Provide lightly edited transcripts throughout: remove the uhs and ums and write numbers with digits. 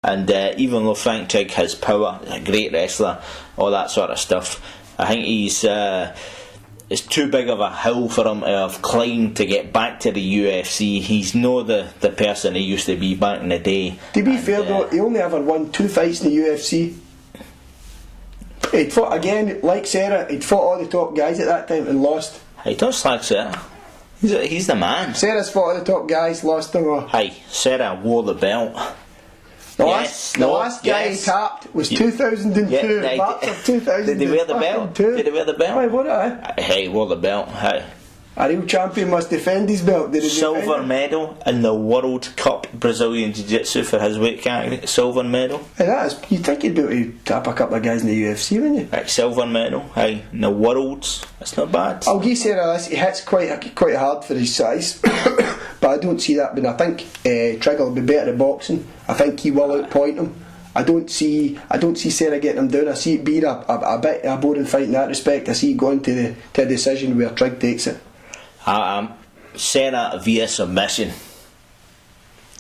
And even though Frank Trigg has power, a great wrestler, all that sort of stuff, I think it's too big of a hill for him to have climbed to get back to the UFC. He's no the person he used to be back in the day. To be fair though, he only ever won 2 fights in the UFC. He'd fought again, like Sarah, he'd fought all the top guys at that time and lost. Hey, don't slag Sarah. He's the man. Sarah's fought all the top guys, lost them all. Hey, Sarah wore the belt. The last guy he tapped was 2002. March of 2002. Did he wear the belt? Did he wear the belt? Why, what I? Hey, he wore the belt. Hey. A real champion must defend his belt. Did he Silver medal in the World Cup Brazilian Jiu-Jitsu for his weight category. Silver medal. Hey, you'd think he'd be able to tap a couple of guys in the UFC, wouldn't you? Hey, silver medal. Hey, in the Worlds. That's not bad. I'll give Sarah this. He hits quite hard for his size, but I don't see that. But I think Trigger will be better at boxing. I think he will outpoint him. I don't see Sarah getting him down. I see it being a bit of a boring fight in that respect. I see it going to a decision where Trigg takes it. Sarah via submission.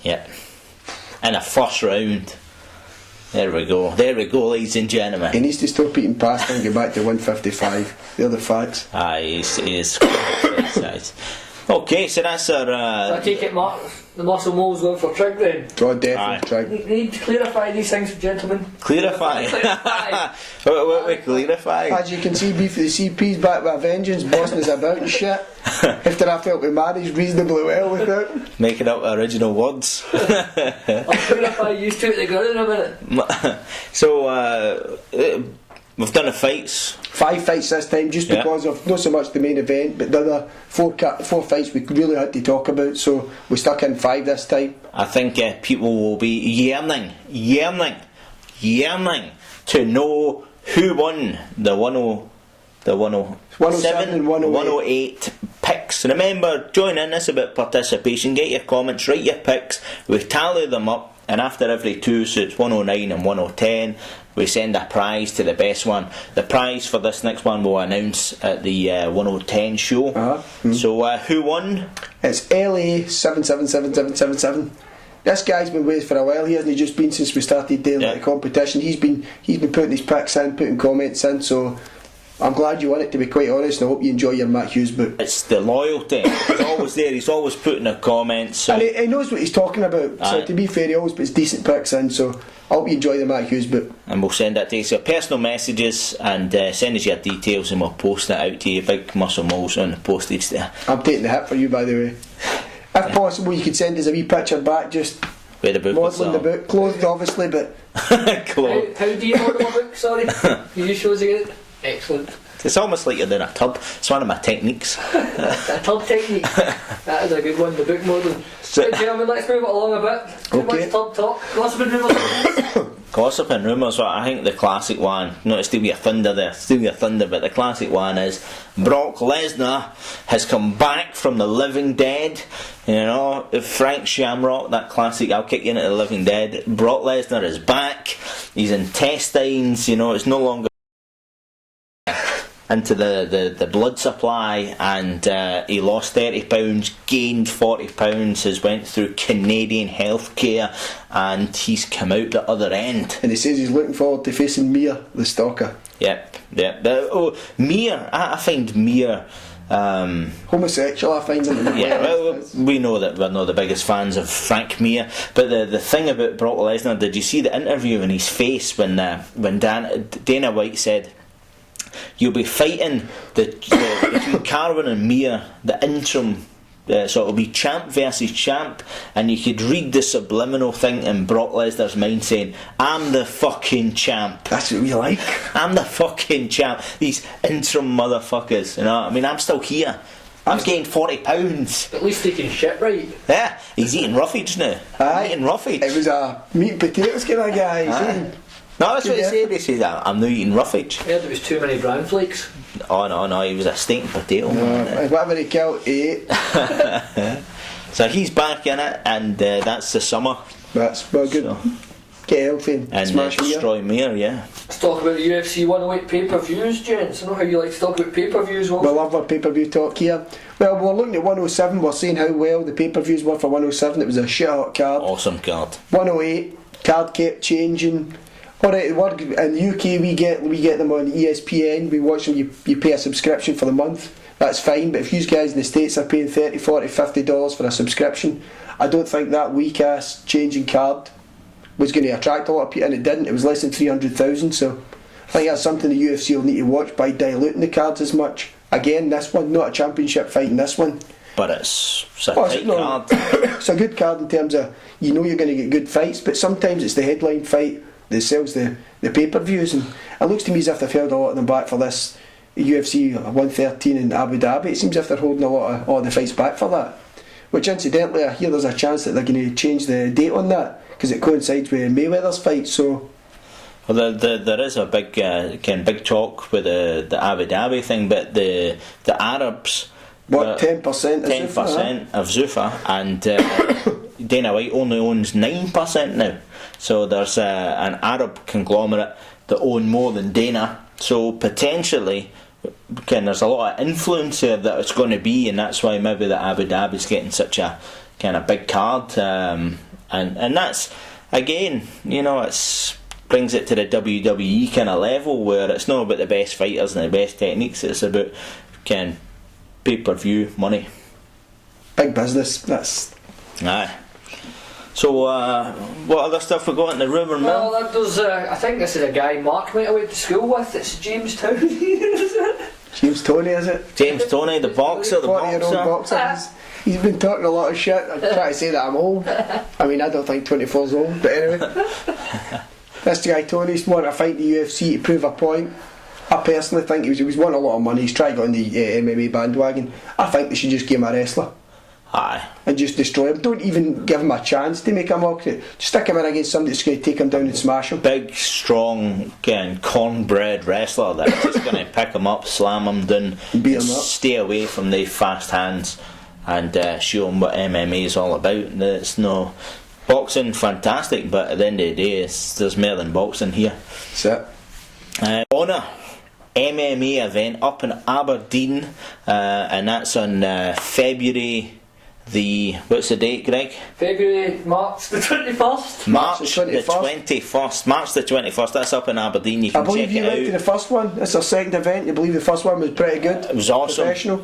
Yep. In a first round. There we go, ladies and gentlemen. He needs to stop eating pasta and get back to 155. They're the facts. He is. Okay, so that's our. So I take it, Mark, the muscle mole's going for Trigg then? God, definitely Trigg. You need to clarify these things, gentlemen. Clarify? What we clarify? As you can see, Beef of the CP's back with a vengeance, bossing us about and shit. After I felt we managed reasonably well without making up original words. I'll clarify you two at the ground in a minute. So, we've done the fights. 5 fights this time, just because of not so much the main event, but the other 4 fights we really had to talk about. So we stuck in 5 this time. I think people will be yearning to know who won the 107 and 108 picks. Remember, join in. This about participation. Get your comments, write your picks. We tally them up, and after every 2, so it's 109 and 110. We send a prize to the best one. The prize for this next one we'll announce at the 110 show. So who won? It's LA 777777. This guy's been with us for a while. He hasn't just been since we started doing the competition. He's been putting his picks in, putting comments in. So I'm glad you won it, to be quite honest, and I hope you enjoy your Matt Hughes book. It's the loyalty. He's always there. He's always putting the comments. So. And he knows what he's talking about. So to be fair, he always puts decent picks in. So I hope you enjoy the Matt Hughes book. And we'll send that to you. So personal messages, and send us your details, and we'll post it out to you. Big muscle moles on the postage there. I'm taking the hit for you, by the way. If possible, you could send us a wee picture back, just where the book modelling the book. Clothed, obviously, but clothed. How do you model a book? Sorry, you show us again. Excellent. It's almost like you're doing a tub. It's one of my techniques. A tub technique. That is a good one, the book modelling. So, gentlemen, let's move it along a bit. Too much tub talk. Gossip and rumours. Gossip and rumours. Well, I think the classic one, not to steal your thunder there, but the classic one is Brock Lesnar has come back from the living dead. You know, Frank Shamrock, that classic, I'll kick you into the living dead. Brock Lesnar is back. His intestines, you know, it's no longer into the blood supply, and he lost 30 pounds, gained 40 pounds, has went through Canadian healthcare, and he's come out the other end. And he says he's looking forward to facing Mir, the stalker. Yep. Mir, I find Mir homosexual, I find him. Yeah, well, we know that we're not the biggest fans of Frank Mir, but the thing about Brock Lesnar, did you see the interview in his face when Dana White said, you'll be fighting between Carwin and Mir, the interim, so it'll be champ versus champ, and you could read the subliminal thing in Brock Lesnar's mind saying, I'm the fucking champ. That's what we like. I'm the fucking champ. These interim motherfuckers, you know, I mean, I'm still here. I've gained 40 pounds. At least taking shit right. Yeah, he's eating roughage now. Eating roughage. It was a meat and potatoes kind of guy. No, that's what he said. He said, I'm now eating roughage. I heard there was too many brown flakes. Oh no, he was a steak and potato. Whatever he killed, he ate. So he's back in it, and that's the summer. That's well good. So. Get healthy and smash destroy Mir, yeah. Let's talk about the UFC 108 pay-per-views, gents. I know how you like to talk about pay-per-views. We love our pay-per-view talk here. Well, we're looking at 107. We're seeing how well the pay-per-views were for 107. It was a shit hot card. Awesome card. 108. card kept changing. Alright, in the UK we get them on ESPN, we watch them, you pay a subscription for the month, that's fine, but if you guys in the States are paying $30, $40, $50 for a subscription, I don't think that weak ass changing card was going to attract a lot of people, and it didn't. It was less than 300,000, so I think that's something the UFC will need to watch by diluting the cards as much. Again, this one, not a championship fight in this one. But it's a tight card. It's a good card in terms of, you know you're going to get good fights, but sometimes it's the headline fight that sells the pay-per-views, and it looks to me as if they've held a lot of them back for this UFC 113 in Abu Dhabi. It seems as if they're holding a lot of the fights back for that, which incidentally I hear there's a chance that they're going to change the date on that because it coincides with Mayweather's fight. So well, there is a big big talk with the Abu Dhabi thing, but the Arabs, 10% 10% of Zuffa, and Dana White only owns 9% now. So there's an Arab conglomerate that own more than Dana. So potentially, there's a lot of influence here that it's going to be, and that's why maybe the Abu Dhabi's getting such a kind of big card. And that's, again, you know, it's brings it to the WWE kind of level where it's not about the best fighters and the best techniques. It's about pay-per-view money. Big business. That's aye. So, what other stuff we got in the rumour mill? Well, there's I think this is a guy Mark might have went to school with. It's James Towney, is it? James Toney, is it? James Toney, the boxer, the 40-year-old boxer. He's been talking a lot of shit. I try to say that I'm old. I mean, I don't think 24's old, but anyway. This guy Tony's wanting to fight the UFC to prove a point. I personally think he was wanting a lot of money. He's tried to get on the MMA bandwagon. I think they should just give him a wrestler. Aye. And just destroy him. Don't even give him a chance to make a mockery. Just stick him in against somebody that's going to take him down and smash him. Big, strong, cornbread wrestler that's just going to pick him up, slam him down, Beat him up. stay away from the fast hands, and show him what MMA is all about. It's no boxing, fantastic, but at the end of the day, there's more than boxing here. That's it. Honour MMA event up in Aberdeen, and that's on February what's the date, Greg? March the 21st. March the 21st. March the 21st. That's up in Aberdeen. You can I believe check you it went out. to the first one. It's our second event. You believe the first one was pretty good? It was awesome. Professional.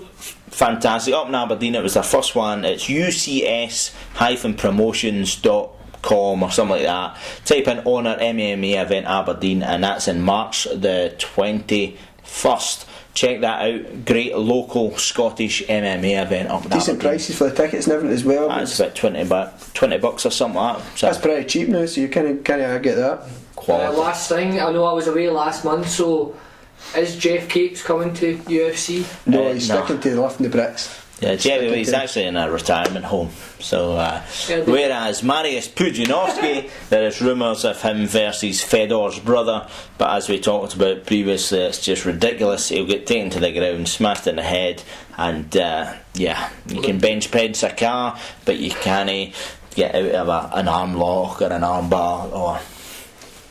Fantastic. Up in Aberdeen, it was their first one. It's ucs-promotions.com or something like that. Type in Honour MMA event Aberdeen, and that's in March the 21st. Check that out. Great local Scottish MMA event up in Decent Aberdeen. prices for the tickets and everything as well. That's about $20 or something like that. So That's pretty cheap now, so you kind of get that. quality. Last thing, I know I was away last month, so is Jeff Capes coming to UFC? No, he's no. sticking to lifting the bricks. Yeah, Jerry, he's actually in a retirement home. So, whereas Mariusz Pudzianowski, there is rumours of him versus Fedor's brother, but as we talked about previously, it's just ridiculous. He'll get taken to the ground, smashed in the head, and you can bench press a car, but you can't get out of an arm lock or an arm bar or.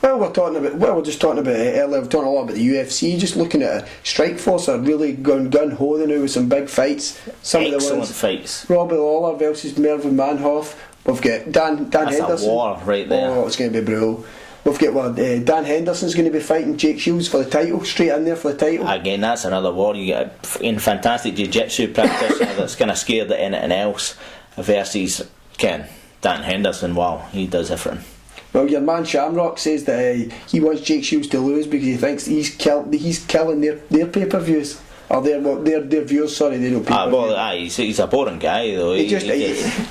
Well, we're just talking about earlier. We're talking a lot about the UFC. Just looking at Strikeforce are really going gun ho now with some big fights. Some Excellent of the ones. fights. Robbie Lawler versus Mervyn Manhoff. We've got Dan That's Henderson. a war right there. Oh, it's going to be brutal. We've got Dan Henderson's going to be fighting Jake Shields for the title. Straight in there for the title. Again, that's another war. You get a fantastic jiu-jitsu practitioner that's kind of scared of anything else versus Dan Henderson. Wow, he does everything. Well, your man Shamrock says that he wants Jake Shields to lose because he thinks he's killing their pay-per-views. Or their viewers, sorry, they don't pay-per-view. He's a boring guy though. He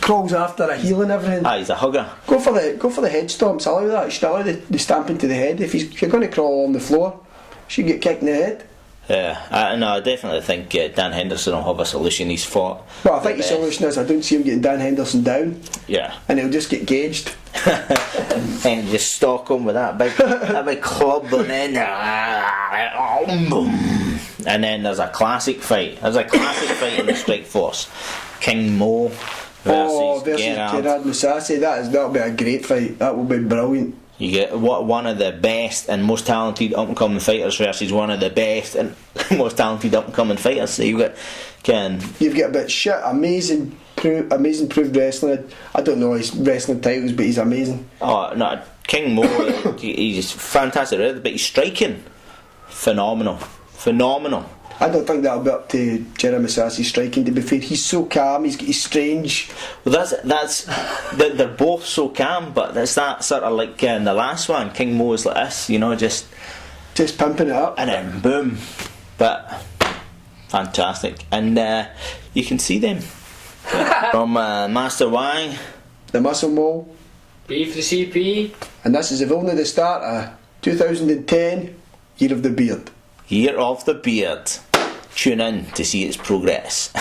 crawls after a heel and everything. He's a hugger. Go for the head stomps. Allow that. You should allow the stamping to the head. If you're going to crawl on the floor, you should get kicked in the head. Yeah, I definitely think Dan Henderson will have a solution. He's fought. Well, I think the solution is I don't see him getting Dan Henderson down. Yeah. And he'll just get gauged. And just stalk him with that big club, and then and then there's a classic fight. There's a classic fight in the Strikeforce. King Mo versus Gerard Mousasi. That'll be a great fight. That will be brilliant. You get one of the best and most talented up and coming fighters versus one of the best and most talented up and coming fighters. So you've got a bit shit, amazing proved wrestling. I don't know his wrestling titles, but he's amazing. Oh no, King Mo, he's fantastic, but he's striking, phenomenal. I don't think that'll be up to Jeremy Sassy's striking, to be fair. He's so calm, he's strange. Well, they're both so calm, but it's that sort of like in the last one, King Mo is like this, just pimping it up. And then boom. But fantastic. And you can see them from Master Wang, the Muscle Mole, B for the CP. And this is only the start of 2010, Year of the Beard. Year of the Beard. Tune in to see its progress.